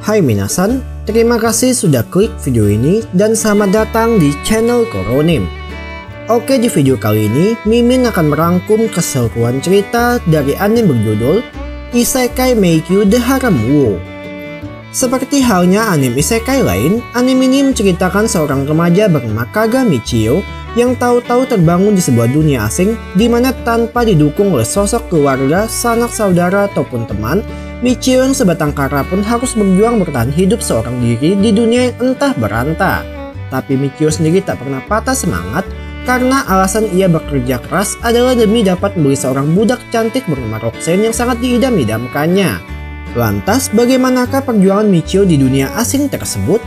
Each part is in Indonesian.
Hai minasan, terima kasih sudah klik video ini dan selamat datang di channel Koronim. Oke, di video kali ini Mimin akan merangkum keseluruhan cerita dari anime berjudul Isekai Meikyu The Harem Wo. Seperti halnya anime isekai lain, anime ini menceritakan seorang remaja bernama Kaga Michio yang tahu-tahu terbangun di sebuah dunia asing di mana tanpa didukung oleh sosok keluarga, sanak saudara ataupun teman, Michio yang sebatang kara pun harus berjuang bertahan hidup seorang diri di dunia yang entah berantah. Tapi Michio sendiri tak pernah patah semangat karena alasan ia bekerja keras adalah demi dapat membeli seorang budak cantik bernama Roxanne yang sangat diidam-idamkannya. Lantas bagaimanakah perjuangan Michio di dunia asing tersebut?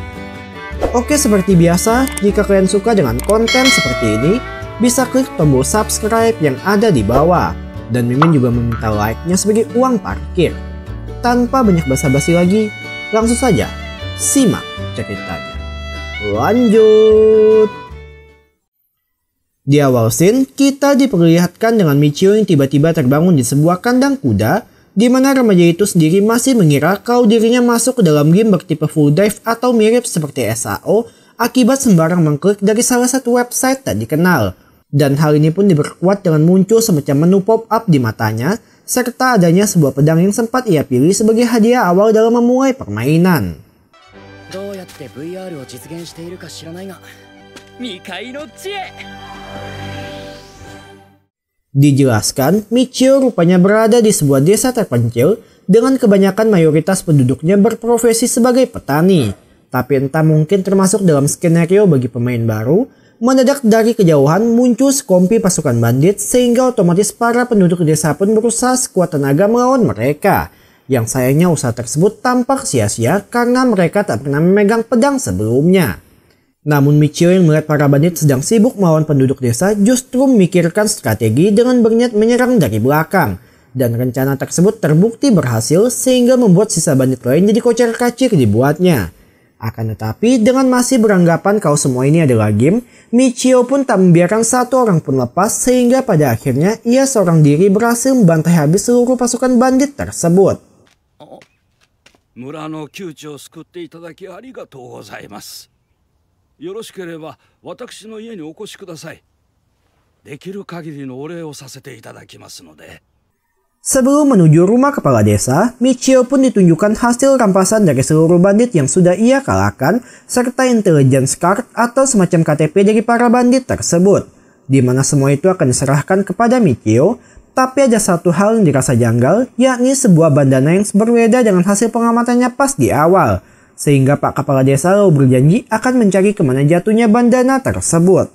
Oke, seperti biasa, jika kalian suka dengan konten seperti ini, bisa klik tombol subscribe yang ada di bawah. Dan Mimin juga meminta like-nya sebagai uang parkir. Tanpa banyak basa-basi lagi, langsung saja simak ceritanya. Lanjut. Di awal scene, kita diperlihatkan dengan Michio yang tiba-tiba terbangun di sebuah kandang kuda, di mana remaja itu sendiri masih mengira kalau dirinya masuk ke dalam game bertipe full dive atau mirip seperti SAO akibat sembarang mengklik dari salah satu website tak dikenal. Dan hal ini pun diperkuat dengan muncul semacam menu pop-up di matanya, serta adanya sebuah pedang yang sempat ia pilih sebagai hadiah awal dalam memulai permainan. Dijelaskan, Michio rupanya berada di sebuah desa terpencil dengan kebanyakan mayoritas penduduknya berprofesi sebagai petani. Tapi entah mungkin termasuk dalam skenario bagi pemain baru, mendadak dari kejauhan muncul sekompi pasukan bandit sehingga otomatis para penduduk desa pun berusaha sekuat tenaga melawan mereka. Yang sayangnya usaha tersebut tampak sia-sia karena mereka tak pernah memegang pedang sebelumnya. Namun Michio yang melihat para bandit sedang sibuk melawan penduduk desa justru memikirkan strategi dengan berniat menyerang dari belakang. Dan rencana tersebut terbukti berhasil sehingga membuat sisa bandit lain jadi kocar-kacir dibuatnya. Akan tetapi dengan masih beranggapan kalau semua ini adalah game, Michio pun tak membiarkan satu orang pun lepas sehingga pada akhirnya ia seorang diri berhasil membantai habis seluruh pasukan bandit tersebut. Sebelum menuju rumah kepala desa, Michio pun ditunjukkan hasil rampasan dari seluruh bandit yang sudah ia kalahkan, serta intelligence card atau semacam KTP dari para bandit tersebut. Di mana semua itu akan diserahkan kepada Michio, tapi ada satu hal yang dirasa janggal, yakni sebuah bandana yang berbeda dengan hasil pengamatannya pas di awal. Sehingga Pak Kepala Desa lalu berjanji akan mencari kemana jatuhnya bandana tersebut.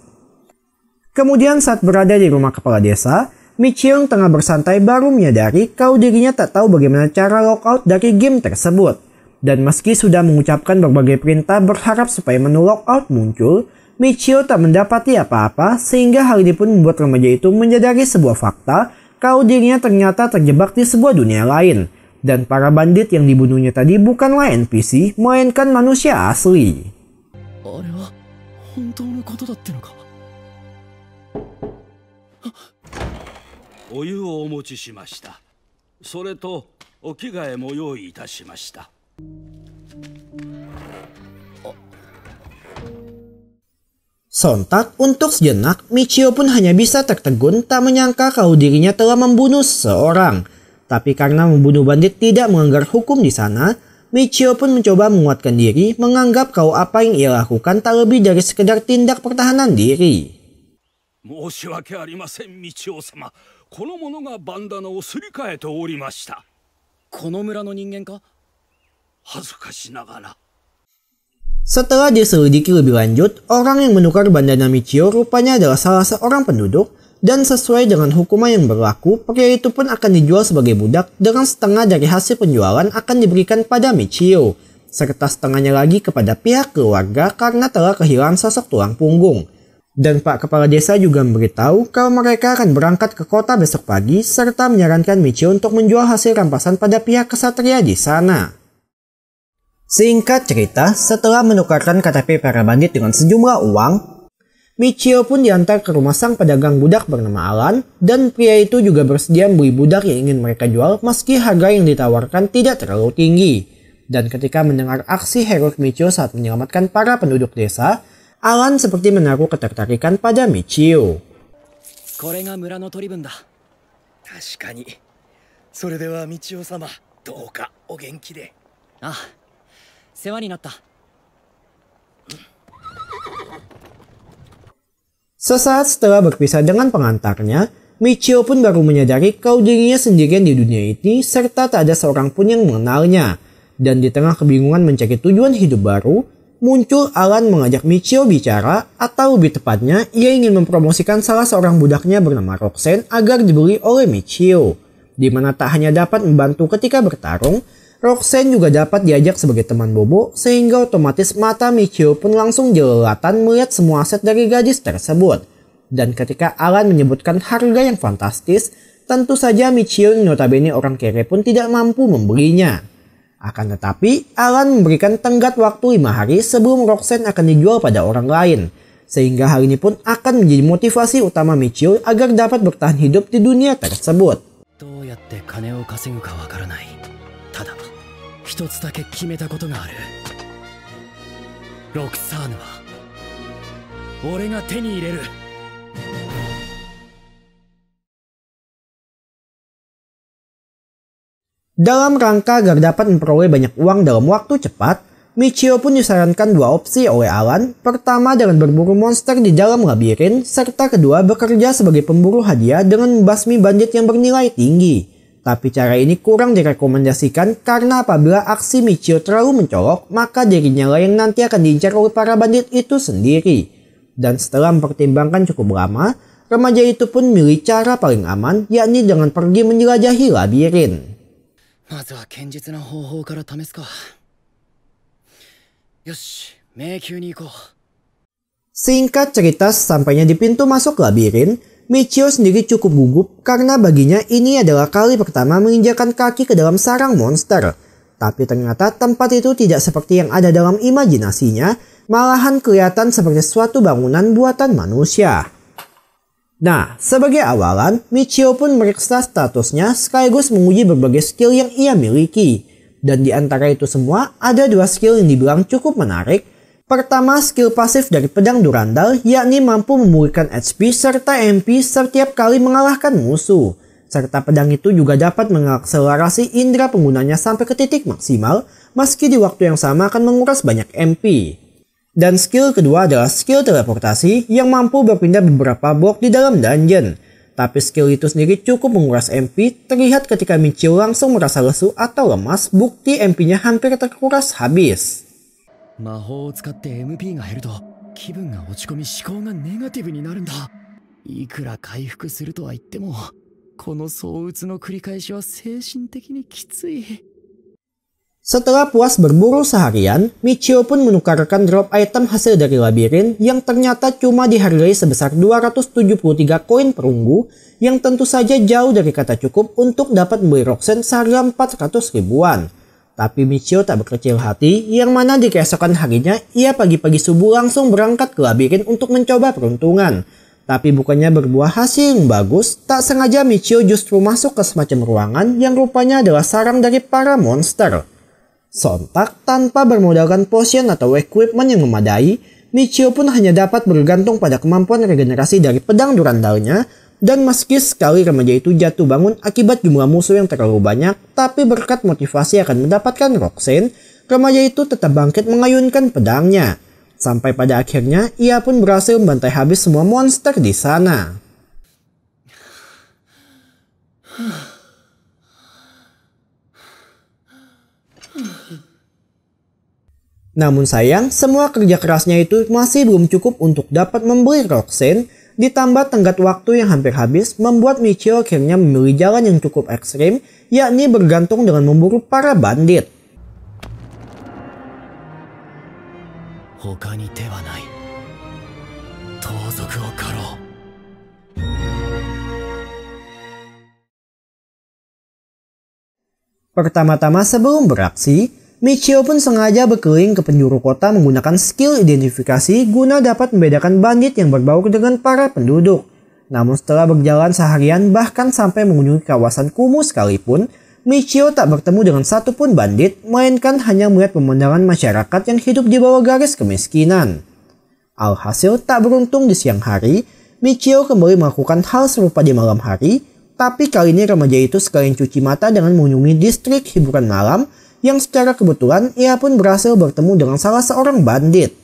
Kemudian saat berada di rumah kepala desa, Michio yang tengah bersantai baru menyadari kalau dirinya tak tahu bagaimana cara logout dari game tersebut. Dan meski sudah mengucapkan berbagai perintah berharap supaya menu logout muncul, Michio tak mendapati apa-apa sehingga hal ini pun membuat remaja itu menyadari sebuah fakta kalau dirinya ternyata terjebak di sebuah dunia lain. Dan para bandit yang dibunuhnya tadi bukanlah NPC, melainkan manusia asli. Sontak untuk sejenak, Michio pun hanya bisa tertegun tak menyangka kalau dirinya telah membunuh seseorang. Tapi karena membunuh bandit tidak melanggar hukum di sana, Michio pun mencoba menguatkan diri menganggap kalau apa yang ia lakukan tak lebih dari sekedar tindak pertahanan diri. Setelah diselidiki lebih lanjut, orang yang menukar bandana Michio rupanya adalah salah seorang penduduk, dan sesuai dengan hukuman yang berlaku, pria itu pun akan dijual sebagai budak dengan setengah dari hasil penjualan akan diberikan pada Michio, serta setengahnya lagi kepada pihak keluarga karena telah kehilangan sosok tulang punggung. Dan Pak Kepala Desa juga memberitahu kalau mereka akan berangkat ke kota besok pagi serta menyarankan Michio untuk menjual hasil rampasan pada pihak kesatria di sana. Singkat cerita, setelah menukarkan KTP para bandit dengan sejumlah uang, Michio pun diantar ke rumah sang pedagang budak bernama Alan, dan pria itu juga bersedia membeli budak yang ingin mereka jual meski harga yang ditawarkan tidak terlalu tinggi. Dan ketika mendengar aksi heroik Michio saat menyelamatkan para penduduk desa, Alan seperti menaruh ketertarikan pada Michio. これが村の取り分だ。確かに。それでは道夫様、どうかお元気で。ああ、世話になった。Sesaat setelah berpisah dengan pengantarnya, Michio pun baru menyadari kalau dirinya sendirian di dunia ini serta tak ada seorang pun yang mengenalnya. Dan di tengah kebingungan mencari tujuan hidup baru, muncul Alan mengajak Michio bicara, atau lebih tepatnya ia ingin mempromosikan salah seorang budaknya bernama Roxanne agar dibeli oleh Michio. Di mana tak hanya dapat membantu ketika bertarung, Roxanne juga dapat diajak sebagai teman bobo sehingga otomatis mata Michio pun langsung jelelatan melihat semua aset dari gadis tersebut. Dan ketika Alan menyebutkan harga yang fantastis, tentu saja Michio yang notabene orang kere pun tidak mampu membelinya. Akan tetapi, Alan memberikan tenggat waktu 5 hari sebelum Roxanne akan dijual pada orang lain. Sehingga hal ini pun akan menjadi motivasi utama Michio agar dapat bertahan hidup di dunia tersebut. どうやって金を稼ぐかわからない。ただ、一つだけ決めたことがある。ロクサーヌは、俺が手に入れる。Dalam rangka agar dapat memperoleh banyak uang dalam waktu cepat, Michio pun disarankan dua opsi oleh Alan. Pertama dengan berburu monster di dalam labirin, serta kedua bekerja sebagai pemburu hadiah dengan membasmi bandit yang bernilai tinggi. Tapi cara ini kurang direkomendasikan karena apabila aksi Michio terlalu mencolok, maka dirinya lah yang nanti akan diincar oleh para bandit itu sendiri. Dan setelah mempertimbangkan cukup lama, remaja itu pun memilih cara paling aman, yakni dengan pergi menjelajahi labirin. まずは堅実な方法から試すか。よし、迷宮に行こう。Singkat cerita, sampainya di pintu masuk labirin, Michio sendiri cukup gugup karena baginya ini adalah kali pertama menginjakan kaki ke dalam sarang monster. Tapi ternyata tempat itu tidak seperti yang ada dalam imajinasinya, malahan kelihatan seperti suatu bangunan buatan manusia. Nah, sebagai awalan, Michio pun meriksa statusnya sekaligus menguji berbagai skill yang ia miliki. Dan di antara itu semua, ada dua skill yang dibilang cukup menarik. Pertama, skill pasif dari pedang Durandal, yakni mampu memulihkan HP serta MP setiap kali mengalahkan musuh. Serta pedang itu juga dapat mengakselerasi indera penggunanya sampai ke titik maksimal, meski di waktu yang sama akan menguras banyak MP. Dan skill kedua adalah skill teleportasi yang mampu berpindah beberapa blok di dalam dungeon. Tapi skill itu sendiri cukup menguras MP, terlihat ketika Michio langsung merasa lesu atau lemas, bukti MP-nya hampir terkuras habis. 魔法を使って MP が減ると気分が落ち込み思考がネガティブになるんだ。いくら回復するとは言っても、この相打の繰り返しは精神的にきつい。 Setelah puas berburu seharian, Michio pun menukarkan drop item hasil dari labirin yang ternyata cuma dihargai sebesar 273 koin perunggu, yang tentu saja jauh dari kata cukup untuk dapat membeli Roxanne seharga 400 ribuan. Tapi Michio tak berkecil hati, yang mana di keesokan harinya ia pagi-pagi subuh langsung berangkat ke labirin untuk mencoba peruntungan. Tapi bukannya berbuah hasil yang bagus, tak sengaja Michio justru masuk ke semacam ruangan yang rupanya adalah sarang dari para monster. Sontak, tanpa bermodalkan potion atau equipment yang memadai, Michio pun hanya dapat bergantung pada kemampuan regenerasi dari pedang Durandalnya, dan meski sekali remaja itu jatuh bangun akibat jumlah musuh yang terlalu banyak, tapi berkat motivasi akan mendapatkan Roxanne, remaja itu tetap bangkit mengayunkan pedangnya. Sampai pada akhirnya, ia pun berhasil membantai habis semua monster di sana. Namun sayang, semua kerja kerasnya itu masih belum cukup untuk dapat membeli Roxanne, ditambah tenggat waktu yang hampir habis membuat Michio akhirnya memilih jalan yang cukup ekstrim, yakni bergantung dengan memburu para bandit. Pertama-tama sebelum beraksi, Michio pun sengaja berkeliling ke penjuru kota menggunakan skill identifikasi guna dapat membedakan bandit yang berbaur dengan para penduduk. Namun setelah berjalan seharian bahkan sampai mengunjungi kawasan kumuh sekalipun, Michio tak bertemu dengan satupun bandit, melainkan hanya melihat pemandangan masyarakat yang hidup di bawah garis kemiskinan. Alhasil tak beruntung di siang hari, Michio kembali melakukan hal serupa di malam hari, tapi kali ini remaja itu sekalian cuci mata dengan mengunjungi distrik hiburan malam yang secara kebetulan ia pun berhasil bertemu dengan salah seorang bandit.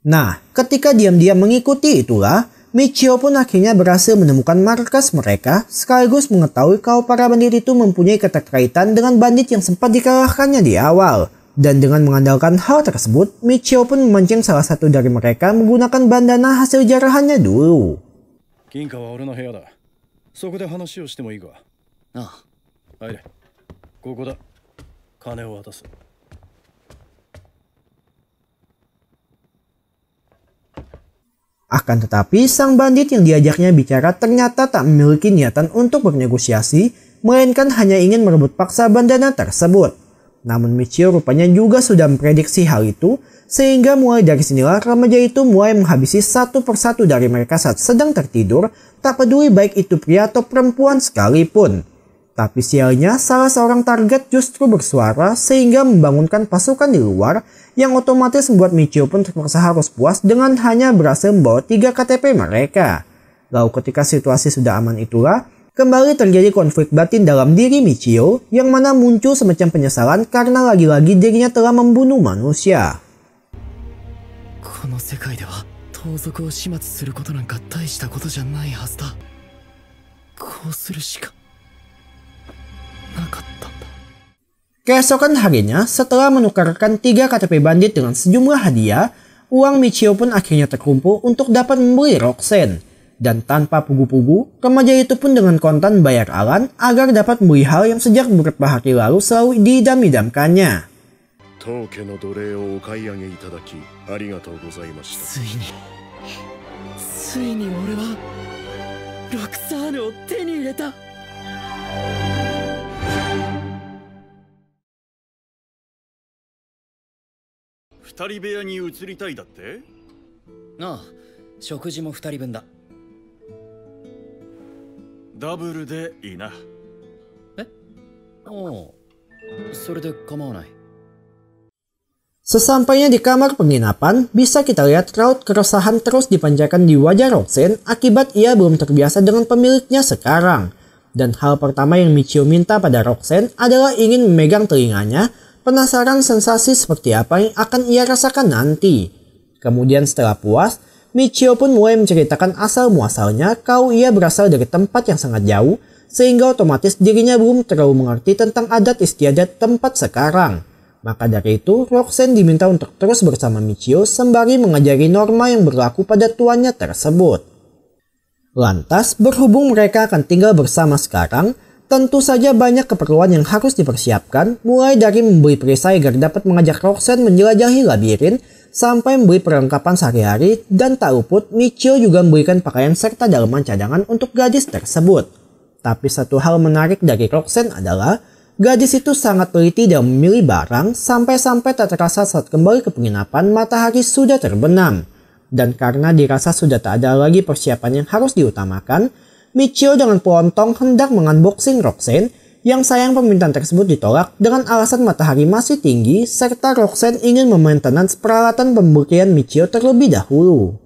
Nah, ketika diam-diam mengikuti itulah, Michio pun akhirnya berhasil menemukan markas mereka, sekaligus mengetahui kalau para bandit itu mempunyai keterkaitan dengan bandit yang sempat dikalahkannya di awal. Dan dengan mengandalkan hal tersebut, Michio pun memancing salah satu dari mereka menggunakan bandana hasil jarahannya dulu. Akan tetapi, sang bandit yang diajaknya bicara ternyata tak memiliki niatan untuk bernegosiasi, melainkan hanya ingin merebut paksa bandana tersebut. Namun Michio rupanya juga sudah memprediksi hal itu, sehingga mulai dari sinilah remaja itu mulai menghabisi satu persatu dari mereka saat sedang tertidur, tak peduli baik itu pria atau perempuan sekalipun. Tapi sialnya, salah seorang target justru bersuara sehingga membangunkan pasukan di luar, yang otomatis membuat Michio pun terpaksa harus puas dengan hanya berhasil membawa 3 KTP mereka. Lalu ketika situasi sudah aman itulah, kembali terjadi konflik batin dalam diri Michio, yang mana muncul semacam penyesalan karena lagi-lagi dirinya telah membunuh manusia. Keesokan harinya, setelah menukarkan 3 KTP bandit dengan sejumlah hadiah, uang Michio pun akhirnya terkumpul untuk dapat membeli Roxanne. Dan tanpa pugu-pugu, remaja itu pun dengan kontan bayar Alan agar dapat membeli hal yang sejak beberapa hari lalu selalu diidam-idamkannya. Sesampainya di kamar penginapan, bisa kita lihat raut keresahan terus dipancarkan di wajah Roxanne akibat ia belum terbiasa dengan pemiliknya sekarang. Dan hal pertama yang Michio minta pada Roxanne adalah ingin memegang telinganya, penasaran sensasi seperti apa yang akan ia rasakan nanti. Kemudian setelah puas, Michio pun mulai menceritakan asal-muasalnya kalau ia berasal dari tempat yang sangat jauh, sehingga otomatis dirinya belum terlalu mengerti tentang adat istiadat tempat sekarang. Maka dari itu, Roxanne diminta untuk terus bersama Michio sembari mengajari norma yang berlaku pada tuannya tersebut. Lantas, berhubung mereka akan tinggal bersama sekarang, tentu saja banyak keperluan yang harus dipersiapkan, mulai dari membeli perisai agar dapat mengajak Roxanne menjelajahi labirin, sampai membeli perlengkapan sehari-hari, dan tak luput Michio juga memberikan pakaian serta daleman cadangan untuk gadis tersebut. Tapi satu hal menarik dari Roxanne adalah, gadis itu sangat teliti dalam memilih barang, sampai-sampai tak terasa saat kembali ke penginapan matahari sudah terbenam. Dan karena dirasa sudah tak ada lagi persiapan yang harus diutamakan, Michio dengan pelontong hendak mengunboxing Roxanne, yang sayang permintaan tersebut ditolak dengan alasan matahari masih tinggi serta Roxanne ingin memaintenance peralatan pembuktian Michio terlebih dahulu.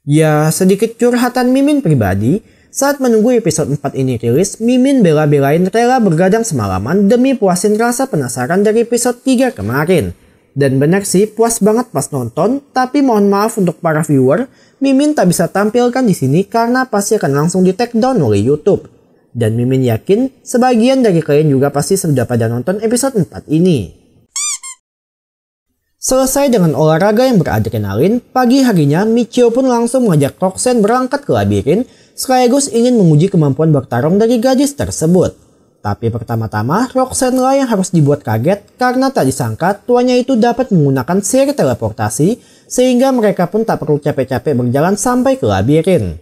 Ya, sedikit curhatan Mimin pribadi. Saat menunggu episode 4 ini rilis, Mimin bela-belain rela bergadang semalaman demi puasin rasa penasaran dari episode 3 kemarin. Dan benar sih, puas banget pas nonton, tapi mohon maaf untuk para viewer, Mimin tak bisa tampilkan di sini karena pasti akan langsung di take down oleh YouTube. Dan Mimin yakin, sebagian dari kalian juga pasti sudah pada nonton episode 4 ini. Selesai dengan olahraga yang beradrenalin, pagi harinya Michio pun langsung mengajak Roxanne berangkat ke labirin, sekaligus ingin menguji kemampuan bertarung dari gadis tersebut. Tapi pertama-tama, Roxanne lah yang harus dibuat kaget karena tak disangka tuannya itu dapat menggunakan sihir teleportasi, sehingga mereka pun tak perlu capek-capek berjalan sampai ke labirin.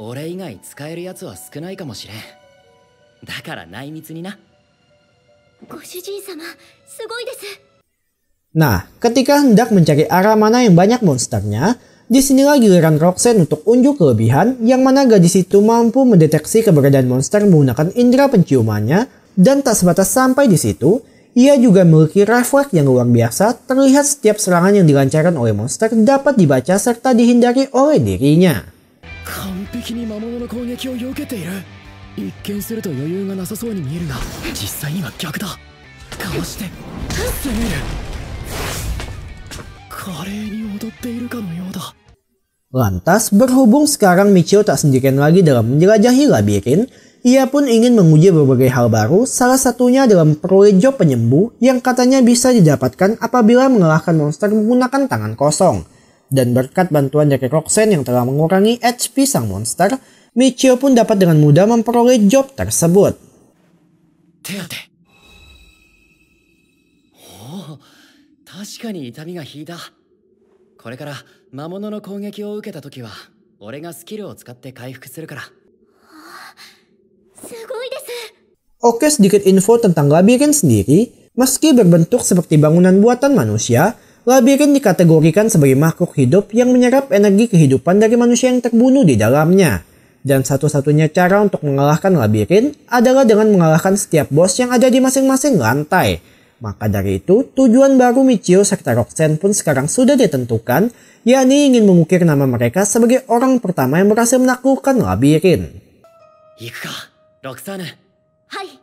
俺以外使えるやつは少ないかもしれん。だから内密にな。ご主人様、すごいです。Nah, ketika hendak mencari arah mana yang banyak monsternya, disinilah giliran Roxanne untuk unjuk kelebihan yang mana gadis itu mampu mendeteksi keberadaan monster menggunakan indera penciumannya, dan tak sebatas sampai di situ, ia juga memiliki refleks yang luar biasa. Terlihat setiap serangan yang dilancarkan oleh monster dapat dibaca serta dihindari oleh dirinya. 完璧に魔物の攻撃を避けている。一見すると余裕がなさそうに見えるが、実際には逆だ。かわして攻める。華麗に踊っているかのようだ。 Lantas, berhubung sekarang Michio tak sendirian lagi dalam menjelajahi labirin, ia pun ingin menguji berbagai hal baru, salah satunya adalah memperoleh job penyembuh yang katanya bisa didapatkan apabila mengalahkan monster menggunakan tangan kosong. Dan berkat bantuan dari Roxanne yang telah mengurangi HP sang monster, Michio pun dapat dengan mudah memperoleh job tersebut. 手当て。おお、確かに痛みが引いた。これから魔物の攻撃を受けた時は俺がスキルを使って回復するから。すごいです。 Oke, sedikit info tentang labirin sendiri. Meski berbentuk seperti bangunan buatan manusia, labirin dikategorikan sebagai makhluk hidup yang menyerap energi kehidupan dari manusia yang terbunuh di dalamnya. Dan satu-satunya cara untuk mengalahkan labirin adalah dengan mengalahkan setiap bos yang ada di masing-masing lantai. Maka dari itu, tujuan baru Michio serta Roxanne pun sekarang sudah ditentukan, yakni ingin mengukir nama mereka sebagai orang pertama yang berhasil menaklukkan labirin. 行くか、ロクサーヌ。はい。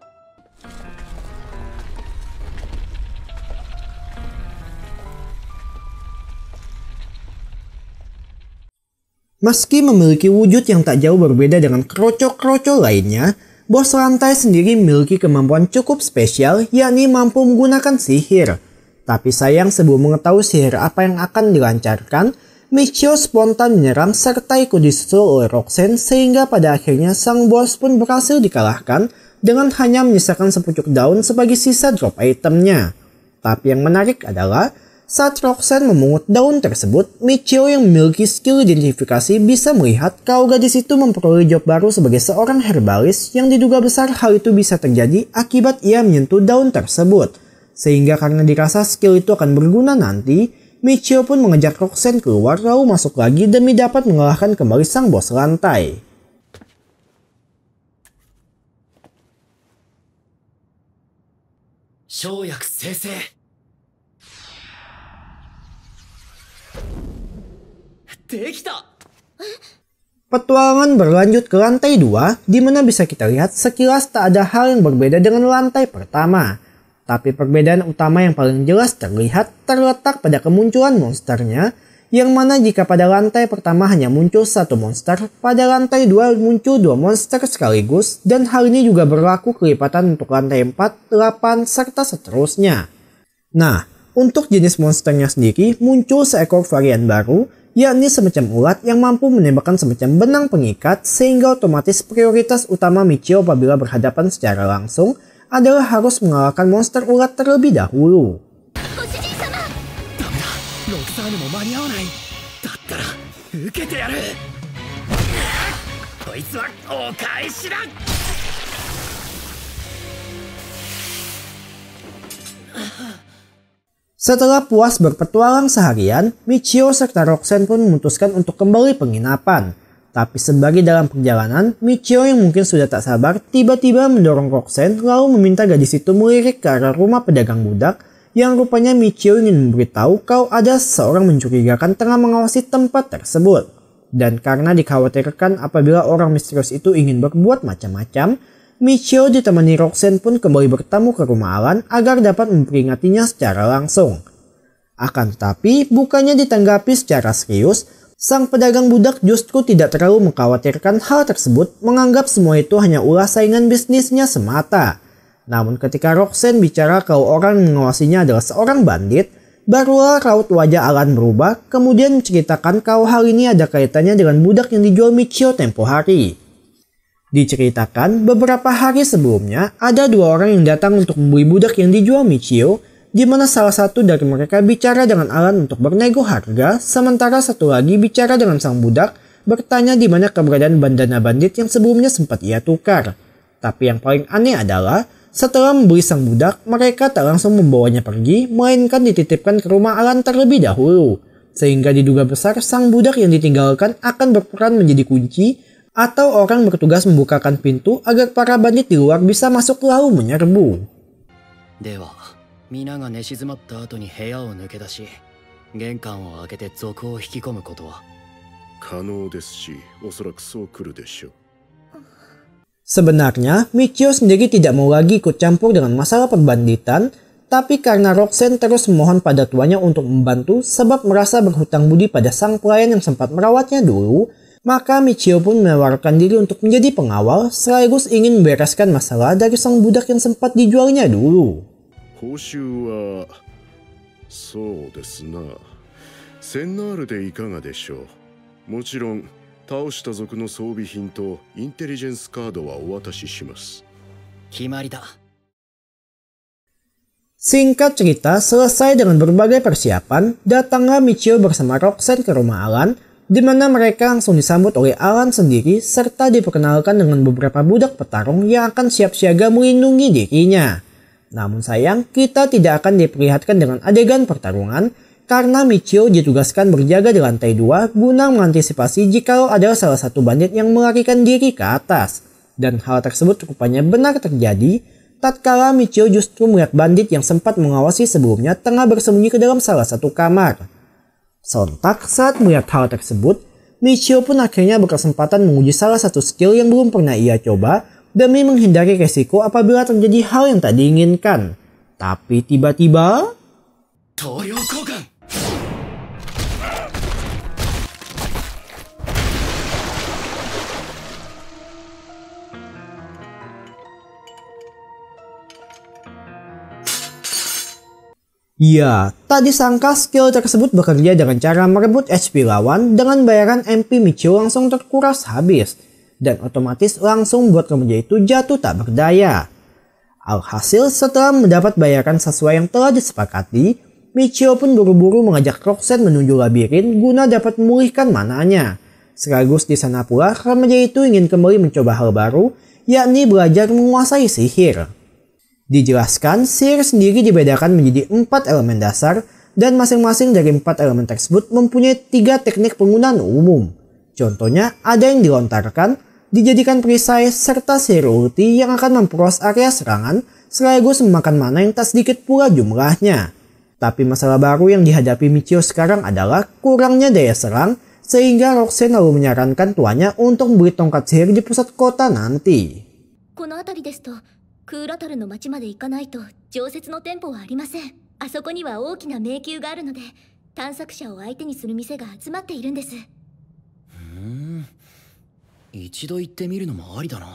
Meski memiliki wujud yang tak jauh berbeda dengan kroco-kroco lainnya, bos lantai sendiri memiliki kemampuan cukup spesial, yakni mampu menggunakan sihir. Tapi sayang, sebelum mengetahui sihir apa yang akan dilancarkan, Michio spontan menyerang serta ikut disusul oleh Roxanne, sehingga pada akhirnya sang bos pun berhasil dikalahkan dengan hanya menyisakan sepucuk daun sebagai sisa drop itemnya. Tapi yang menarik adalah saat Roxanne memungut daun tersebut, Michio yang memiliki skill identifikasi bisa melihat kalau gadis itu memperoleh job baru sebagai seorang herbalis yang diduga besar hal itu bisa terjadi akibat ia menyentuh daun tersebut. Sehingga karena dirasa skill itu akan berguna nanti, Michio pun mengajak Roxanne keluar lalu masuk lagi demi dapat mengalahkan kembali sang bos lantai. Shoyak Sensei. Petualangan berlanjut ke lantai 2, di mana bisa kita lihat sekilas tak ada hal yang berbeda dengan lantai pertama. Tapi perbedaan utama yang paling jelas terlihat terletak pada kemunculan monsternya, yang mana jika pada lantai pertama hanya muncul satu monster, pada lantai 2 muncul 2 monster sekaligus, dan hal ini juga berlaku kelipatan untuk lantai 4, 8, serta seterusnya. Nah, untuk jenis monsternya sendiri muncul seekor varian baru, yakni semacam ulat yang mampu menembakkan semacam benang pengikat, sehingga otomatis prioritas utama Michio apabila berhadapan secara langsung adalah harus mengalahkan monster ulat terlebih dahulu. Setelah puas berpetualang seharian, Michio serta Roxanne pun memutuskan untuk kembali penginapan. Tapi sembari dalam perjalanan, Michio yang mungkin sudah tak sabar tiba-tiba mendorong Roxanne lalu meminta gadis itu melirik ke arah rumah pedagang budak, yang rupanya Michio ingin memberitahu kalau ada seseorang mencurigakan tengah mengawasi tempat tersebut. Dan karena dikhawatirkan apabila orang misterius itu ingin berbuat macam-macam, Michio ditemani Roxanne pun kembali bertamu ke rumah Alan agar dapat memperingatinya secara langsung. Akan tetapi, bukannya ditanggapi secara serius, sang pedagang budak justru tidak terlalu mengkhawatirkan hal tersebut, menganggap semua itu hanya ulah saingan bisnisnya semata. Namun ketika Roxanne bicara kalau orang yang mengawasinya adalah seorang bandit, barulah raut wajah Alan berubah, kemudian menceritakan kalau hal ini ada kaitannya dengan budak yang dijual Michio tempo hari. Diceritakan beberapa hari sebelumnya ada 2 orang yang datang untuk membeli budak yang dijual Michio, di mana salah satu dari mereka bicara dengan Alan untuk bernego harga, sementara satu lagi bicara dengan sang budak bertanya di mana keberadaan bandana bandit yang sebelumnya sempat ia tukar. Tapi yang paling aneh adalah setelah membeli sang budak, mereka tak langsung membawanya pergi, melainkan dititipkan ke rumah Alan terlebih dahulu. Sehingga diduga besar sang budak yang ditinggalkan akan berperan menjadi kunci atau orang bertugas membukakan pintu agar para bandit di luar bisa masuk lalu menyerbu. では皆が寝静まった後に部屋を抜け出し玄関を開けて賊を引き込むことは可能ですし、おそらくそう来るでしょう。 Sebenarnya, Michio sendiri tidak mau lagi ikut campur dengan masalah perbanditan, tapi karena Roxanne terus memohon pada tuannya untuk membantu sebab merasa berhutang budi pada sang pelayan yang sempat merawatnya dulu, maka Michio pun menawarkan diri untuk menjadi pengawal sekaligus ingin membereskan masalah dari sang budak yang sempat dijualnya dulu. 報酬はそうですな。1000ナールでいかがでしょう。もちろん倒した族の装備品とインテリジェンスカードはお渡しします。決まりだ。 Singkat cerita, selesai dengan berbagai persiapan, datanglah Michio bersama Roxanne ke rumah Alan, di mana mereka langsung disambut oleh Alan sendiri serta diperkenalkan dengan beberapa budak petarung yang akan siap siaga melindungi dirinya. Namun sayang, kita tidak akan diperlihatkan dengan adegan pertarungan karena Michio ditugaskan berjaga di lantai 2 guna mengantisipasi jika ada salah satu bandit yang melarikan diri ke atas. Dan hal tersebut rupanya benar terjadi tatkala Michio justru melihat bandit yang sempat mengawasi sebelumnya tengah bersembunyi ke dalam salah satu kamar. Sontak saat melihat hal tersebut, Michio pun akhirnya berkesempatan menguji salah satu skill yang belum pernah ia coba demi menghindari resiko apabila terjadi hal yang tak diinginkan. Tapi tiba-tiba... 投了交換 Ya, tak disangka skill tersebut bekerja dengan cara merebut HP lawan dengan bayaran MP Michio langsung terkuras habis. Dan otomatis langsung buat remaja itu jatuh tak berdaya. Alhasil setelah mendapat bayaran sesuai yang telah disepakati, Michio pun buru-buru mengajak Roxanne menuju labirin guna dapat memulihkan mananya. Sekaligus di sana pula remaja itu ingin kembali mencoba hal baru, yakni belajar menguasai sihir. Dijelaskan, sihir sendiri dibedakan menjadi 4 elemen dasar dan masing-masing dari 4 elemen tersebut mempunyai 3 teknik penggunaan umum. Contohnya ada yang dilontarkan, dijadikan perisai, serta sihir ulti yang akan memperluas area serangan sekaligus memakan mana yang tak sedikit pula jumlahnya. Tapi masalah baru yang dihadapi Michio sekarang adalah kurangnya daya serang sehingga Roxanne lalu menyarankan tuannya untuk membeli tongkat sihir di pusat kota nanti. この辺りですとクーラタルの町まで行かないと常設の店舗はありません。あそこには大きな迷宮があるので探索者を相手にする店が集まっているんです。一度行ってみるのもありだな。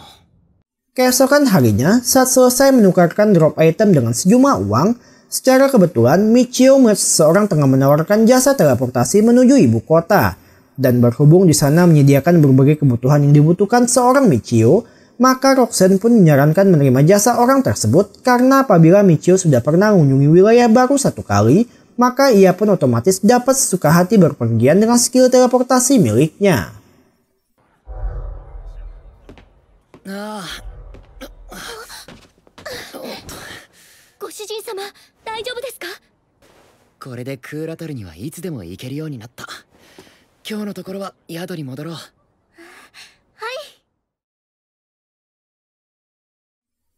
Keesokan harinya, saat selesai menukarkan drop item dengan sejumlah uang, secara kebetulan Michio melihat seseorang tengah menawarkan jasa teleportasi menuju ibu kota. Dan berhubung di sana menyediakan berbagai kebutuhan yang dibutuhkan seorang Michio, maka Roxanne pun menyarankan menerima jasa orang tersebut karena apabila Michio sudah pernah mengunjungi wilayah baru satu kali, maka ia pun otomatis dapat sesuka hati berpergian dengan skill teleportasi miliknya. ご主人様、大丈夫ですか？これでクーラタルにはいつでも行けるようになった。今日のところは宿に戻ろう。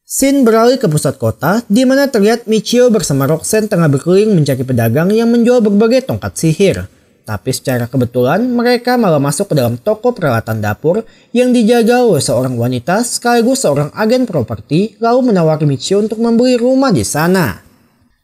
Scene beralih ke pusat kota, di mana terlihat Michio bersama Roxanne tengah berkeliling mencari pedagang yang menjual berbagai tongkat sihir. Tapi secara kebetulan, mereka malah masuk ke dalam toko peralatan dapur yang dijaga oleh seorang wanita sekaligus seorang agen properti, lalu menawari Michio untuk membeli rumah di sana.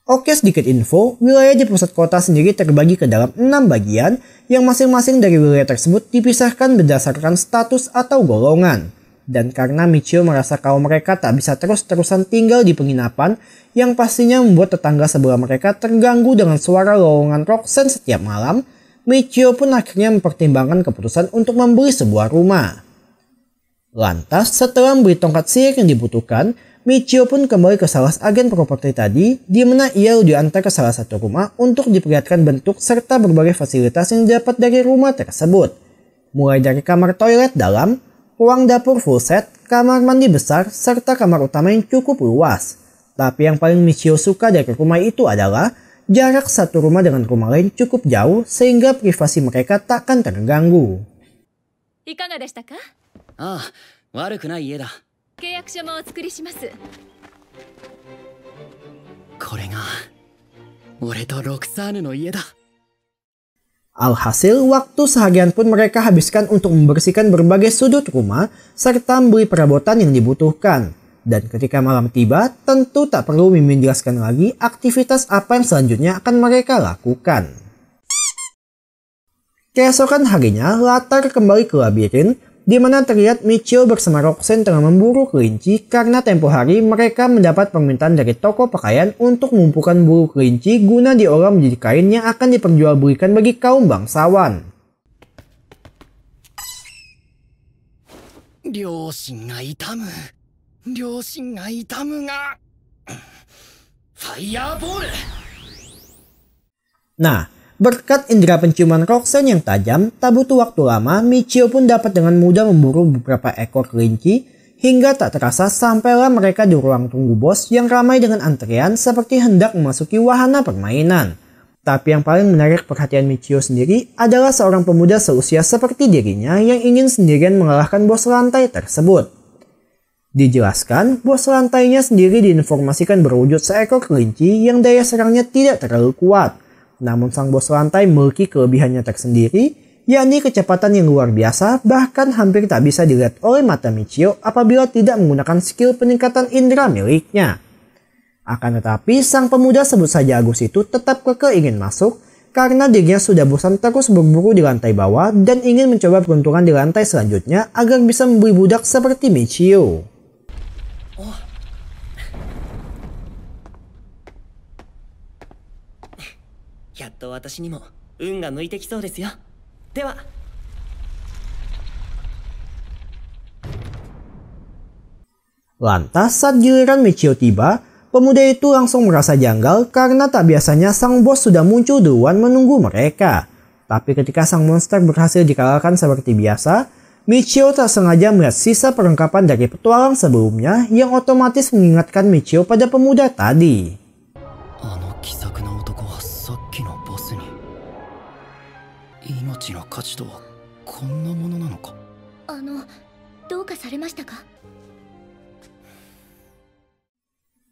Oke, sedikit info, wilayah di pusat kota sendiri terbagi ke dalam 6 bagian, yang masing-masing dari wilayah tersebut dipisahkan berdasarkan status atau golongan. Dan karena Michio merasa kaum mereka tak bisa terus-terusan tinggal di penginapan, yang pastinya membuat tetangga sebelah mereka terganggu dengan suara lowongan Roxanne setiap malam, Michio pun akhirnya mempertimbangkan keputusan untuk membeli sebuah rumah. Lantas, setelah membeli tongkat sihir yang dibutuhkan, Michio pun kembali ke salah agen properti tadi, di mana ia diantar ke salah satu rumah untuk diperlihatkan bentuk serta berbagai fasilitas yang didapat dari rumah tersebut. mulai dari kamar toilet dalam, ruang dapur full set, kamar mandi besar, serta kamar utama yang cukup luas. Tapi yang paling Michio suka dari rumah itu adalah jarak satu rumah dengan rumah lain cukup jauh sehingga privasi mereka takkan terganggu. いかがでしたか？ああ、悪くない家だ。契約書もお作りします。これが俺とロクサーヌの家だ。 Alhasil, waktu seharian pun mereka habiskan untuk membersihkan berbagai sudut rumah serta membeli perabotan yang dibutuhkan. Dan ketika malam tiba, tentu tak perlu Mimin jelaskan lagi aktivitas apa yang selanjutnya akan mereka lakukan. Keesokan harinya, latar kembali ke labirin, di mana terlihat Michio bersama Roxanne tengah memburu kelinci karena tempo hari mereka mendapat permintaan dari toko pakaian untuk mengumpulkan bulu kelinci guna diolah menjadi kain yang akan diperjualbelikan bagi kaum bangsawan. 両親が痛む。両親が痛むが。ファイヤーボール。 Nah, berkat indera penciuman Roxanne yang tajam, tak butuh waktu lama, Michio pun dapat dengan mudah memburu beberapa ekor kelinci, hingga tak terasa sampailah mereka di ruang tunggu bos yang ramai dengan antrean seperti hendak memasuki wahana permainan. Tapi yang paling menarik perhatian Michio sendiri adalah seorang pemuda seusia seperti dirinya yang ingin sendirian mengalahkan bos lantai tersebut. Dijelaskan, bos lantainya sendiri diinformasikan berwujud seekor kelinci yang daya serangnya tidak terlalu kuat. Namun sang bos lantai memiliki kelebihannya tersendiri, yakni kecepatan yang luar biasa, bahkan hampir tak bisa dilihat oleh mata Michio apabila tidak menggunakan skill peningkatan indera miliknya. Akan tetapi, sang pemuda sebut saja Agus itu tetap kekeh ingin masuk, karena dirinya sudah bosan terus berburu di lantai bawah dan ingin mencoba peruntungan di lantai selanjutnya agar bisa membeli budak seperti Michio. Oh. やっと私にも運が向いてきそうですよ。では。 Lantas saat giliran Michio tiba, pemuda itu langsung merasa janggal karena tak biasanya sang bos sudah muncul duluan menunggu mereka. Tapi ketika sang monster berhasil dikalahkan seperti biasa, Michio tak sengaja melihat sisa perlengkapan dari petualang sebelumnya yang otomatis mengingatkan Michio pada pemuda tadi. 命の価値とはこんなものなのか。どうかされましたか？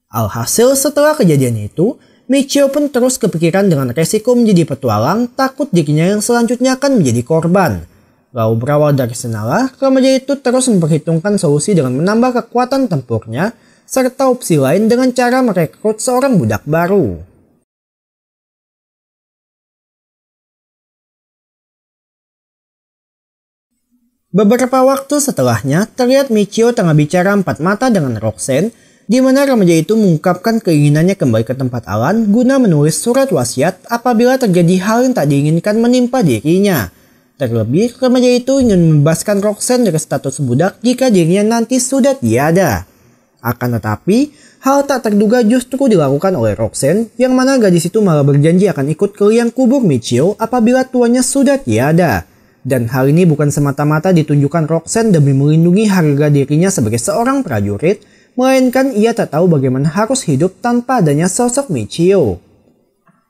Alhasil setelah kejadian itu, Michio pun terus kepikiran dengan resiko menjadi petualang, takut dirinya yang selanjutnya akan menjadi korban. Lalu berawal dari sanalah, remaja itu terus memperhitungkan solusi dengan menambah kekuatan tempurnya, serta opsi lain dengan cara merekrut seorang budak baru. Beberapa waktu setelahnya, terlihat Michio tengah bicara empat mata dengan Roxanne, di mana remaja itu mengungkapkan keinginannya kembali ke tempat Alan guna menulis surat wasiat apabila terjadi hal yang tak diinginkan menimpa dirinya. Terlebih, remaja itu ingin membebaskan Roxanne dari status budak jika dirinya nanti sudah tiada. Akan tetapi, hal tak terduga justru dilakukan oleh Roxanne, yang mana gadis itu malah berjanji akan ikut ke liang kubur Michio apabila tuannya sudah tiada. Dan hal ini bukan semata-mata ditunjukkan Roxanne demi melindungi harga dirinya sebagai seorang prajurit, melainkan ia tak tahu bagaimana harus hidup tanpa adanya sosok Michio.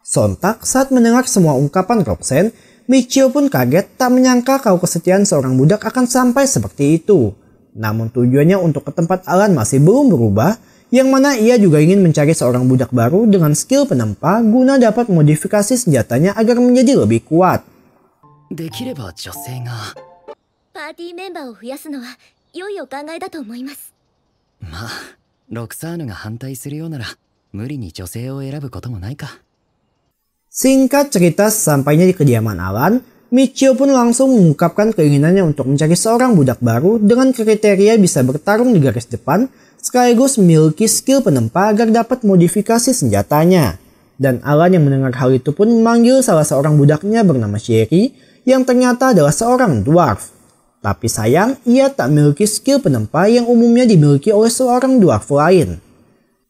Sontak saat mendengar semua ungkapan Roxanne, Michio pun kaget tak menyangka kalau kesetiaan seorang budak akan sampai seperti itu. Namun tujuannya untuk ke tempat Alan masih belum berubah, yang mana ia juga ingin mencari seorang budak baru dengan skill penempa guna dapat modifikasi senjatanya agar menjadi lebih kuat. できれば女性が。パーティーメンバーを増やすのは良いお考えだと思います。まあ、ロクサーヌが反対するようなら無理に女性を選ぶこともないか。 Singkat cerita, sampainya di kediaman Alan, Michio pun langsung mengungkapkan keinginannya untuk mencari seorang budak baru dengan kriteria bisa bertarung di garis depan, sekaligus memiliki skill penempa agar dapat modifikasi senjatanya. Dan Alan yang mendengar hal itu pun memanggil salah seorang budaknya bernama Sherry, yang ternyata adalah seorang dwarf. Tapi sayang, ia tak memiliki skill penempa yang umumnya dimiliki oleh seorang dwarf lain.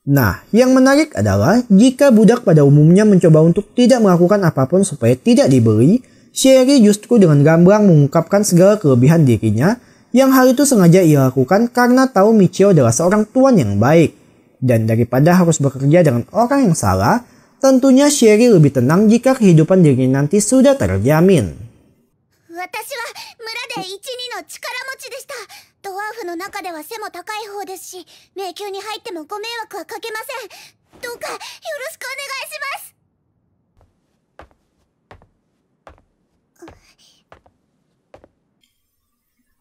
Nah, yang menarik adalah jika budak pada umumnya mencoba untuk tidak melakukan apapun supaya tidak dibeli, Sherry justru dengan gamblang mengungkapkan segala kelebihan dirinya yang hal itu sengaja ia lakukan karena tahu Michio adalah seorang tuan yang baik. Dan daripada harus bekerja dengan orang yang salah, tentunya Sherry lebih tenang jika kehidupan dirinya nanti sudah terjamin. 私は村で1、2の力持ちでした。ドワーフの中では背も高い方ですし、迷宮に入ってもご迷惑はかけません。どうかよろしくお願いします。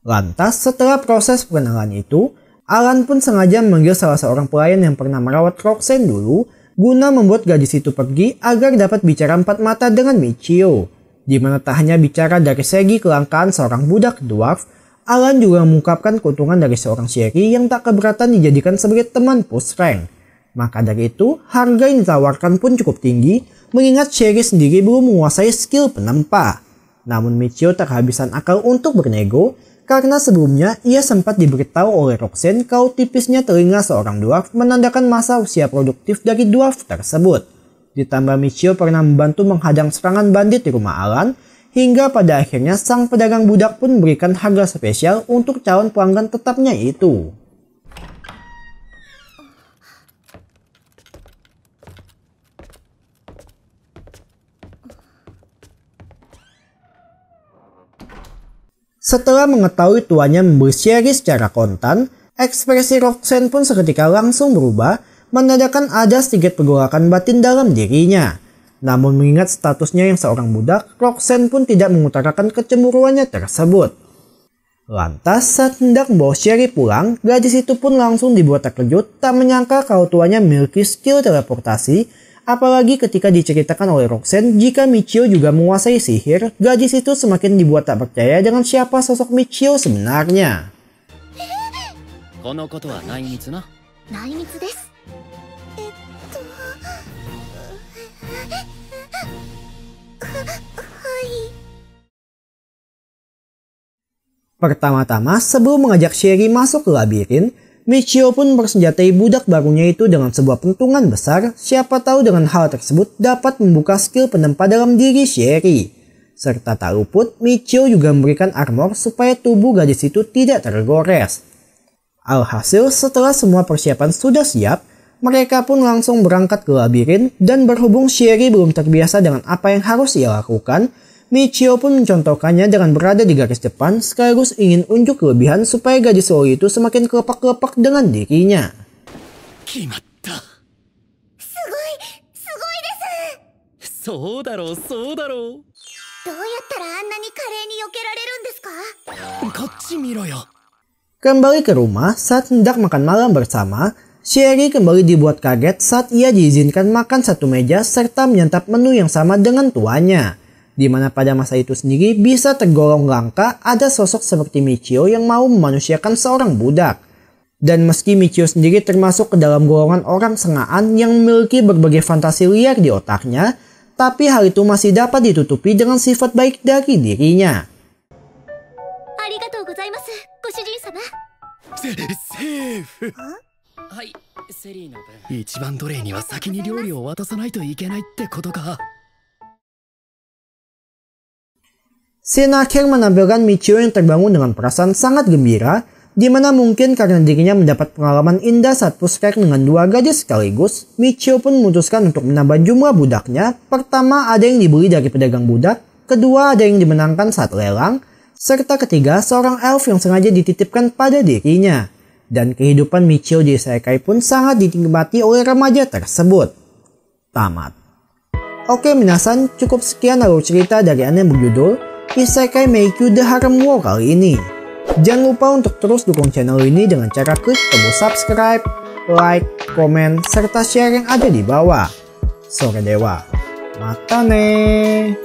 Lantas setelah proses perkenalan itu, Alan pun sengaja memanggil salah seorang pelayan yang pernah merawat Roxanne dulu guna membuat gadis itu pergi agar dapat bicara empat mata dengan Michio. Di mana tak hanya bicara dari segi kelangkaan seorang budak dwarf, Alan juga mengungkapkan keuntungan dari seorang Sherry yang tak keberatan dijadikan sebagai teman push rank. Maka dari itu, harga yang ditawarkan pun cukup tinggi mengingat Sherry sendiri belum menguasai skill penempa. Namun Michio tak kehabisan akal untuk bernego karena sebelumnya ia sempat diberitahu oleh Roxanne kalau tipisnya telinga seorang dwarf menandakan masa usia produktif dari dwarf tersebut. Ditambah Michio pernah membantu menghadang serangan bandit di rumah Alan, hingga pada akhirnya sang pedagang budak pun memberikan harga spesial untuk calon pelanggan tetapnya itu. Setelah mengetahui tuannya membeli Sherry secara kontan, ekspresi Roxanne pun seketika langsung berubah, menandakan ada sedikit pergolakan batin dalam dirinya. Namun mengingat statusnya yang seorang budak, Roxanne pun tidak mengutarakan kecemburuannya tersebut. Lantas saat hendak membawa Sherry pulang, gadis itu pun langsung dibuat terkejut tak menyangka kalau tuannya memiliki skill teleportasi, apalagi ketika diceritakan oleh Roxanne jika Michio juga menguasai sihir, gadis itu semakin dibuat tak percaya dengan siapa sosok Michio sebenarnya. このことは内密な。内密です。Pertama-tama, sebelum mengajak Sherry masuk ke labirin, Michio pun bersenjatai budak barunya itu dengan sebuah pentungan besar, siapa tahu dengan hal tersebut dapat membuka skill penempa dalam diri Sherry. Serta tak luput, Michio juga memberikan armor supaya tubuh gadis itu tidak tergores. Alhasil, setelah semua persiapan sudah siap, mereka pun langsung berangkat ke labirin dan berhubung Sherry belum terbiasa dengan apa yang harus ia lakukan, Michio pun mencontohkannya dengan berada di garis depan sekaligus ingin unjuk kelebihan supaya gadis loli itu semakin kelepak-kelepak dengan dirinya. 決まった。すごいです。そうだろうそうだろう。どうやったらあんなに華麗に避けられるんですか？こっち見ろよ。 Kembali ke rumah, saat hendak makan malam bersama, Sherry kembali dibuat kaget saat ia diizinkan makan satu meja serta menyantap menu yang sama dengan tuannya. Di mana pada masa itu sendiri bisa tergolong langka ada sosok seperti Michio yang mau memanusiakan seorang budak. Dan meski Michio sendiri termasuk ke dalam golongan orang sengaan yang memiliki berbagai fantasi liar di otaknya, tapi hal itu masih dapat ditutupi dengan sifat baik dari dirinya. ありがとうございます、ご主人様。セーフ。はい、セリーの分。一番奴隷には先に料理を渡さないといけないってことか。 Scene akhir menampilkan Michio yang terbangun dengan perasaan sangat gembira, di mana mungkin karena dirinya mendapat pengalaman indah saat push rank dengan dua gadis sekaligus, Michio pun memutuskan untuk menambah jumlah budaknya. Pertama ada yang dibeli dari pedagang budak, kedua ada yang dimenangkan saat lelang, serta ketiga seorang elf yang sengaja dititipkan pada dirinya. Dan kehidupan Michio di Isekai pun sangat dinikmati oleh remaja tersebut. Tamat. Oke minasan, cukup sekian alur cerita dari anime berjudul Isekai Meikyu The Harem War kali ini. Jangan lupa untuk terus dukung channel ini dengan cara klik tombol subscribe, like, komen, serta share yang ada di bawah. Sore Dewa. Mata ne.